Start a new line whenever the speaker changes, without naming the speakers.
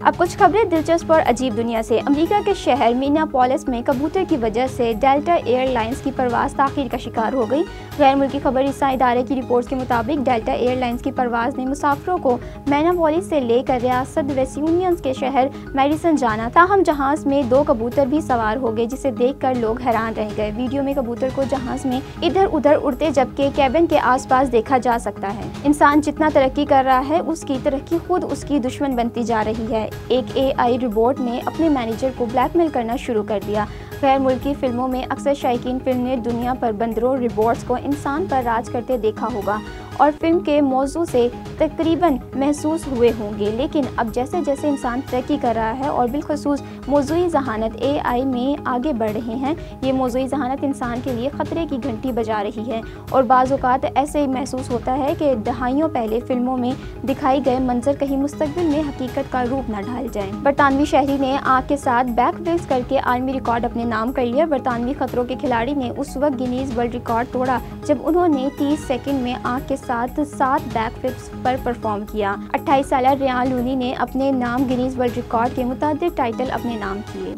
अब कुछ खबरें दिलचस्प और अजीब दुनिया से। अमेरिका के शहर मिनियापोलिस में कबूतर की वजह से डेल्टा एयरलाइंस की परवाज़ ताख़ीर का शिकार हो गई। गैर मुल्की खबर रिसां इदारे की रिपोर्ट के मुताबिक डेल्टा एयरलाइंस की परवाज़ ने मुसाफिरों को मिनियापोलिस से लेकर रियासत वेस्यूनियन के शहर मैडिसन जाना था। हम जहाज़ में 2 कबूतर भी सवार हो गए, जिसे देखकर लोग हैरान रह गए। वीडियो में कबूतर को जहाज़ में इधर उधर उड़ते जबकि कैबिन के आसपास देखा जा सकता है। इंसान जितना तरक्की कर रहा है, उसकी तरक्की खुद उसकी दुश्मन बनती जा रही है। एक AI रोबोट ने अपने मैनेजर को ब्लैकमेल करना शुरू कर दिया। गैर मुल्की फिल्मों में अक्सर शायकीन फिल्म ने दुनिया पर बंदरों रोबोट्स को इंसान पर राज करते देखा होगा और फिल्म के मौजू से तकरीबन महसूस हुए होंगे, लेकिन अब जैसे जैसे इंसान तरक्की कर रहा है और बिलखसूस मौजूई जहानत AI में आगे बढ़ रहे हैं, ये मौजूई जहानत इंसान के लिए ख़तरे की घंटी बजा रही है। और बाज़ औक़ात ऐसे ही महसूस होता है कि दहाइयों पहले फिल्मों में दिखाई गए मंजर कहीं मुस्तकबिल में हकीकत का रूप न ढाल जाए। बरतानवी शहरी ने आग के साथ बैकफ्लिप्स करके आलमी रिकॉर्ड अपने नाम कर लिया। बरतानवी खतरों के खिलाड़ी ने उस वक्त गिनीज वर्ल्ड रिकॉर्ड तोड़ा जब उन्होंने 30 सेकंड में आग के साथ 7 बैकफ्लिप्स पर परफॉर्म किया। 28 साला रियान लूनी ने अपने नाम गिनीज वर्ल्ड रिकॉर्ड के मुताबिक टाइटल अपने नाम किए।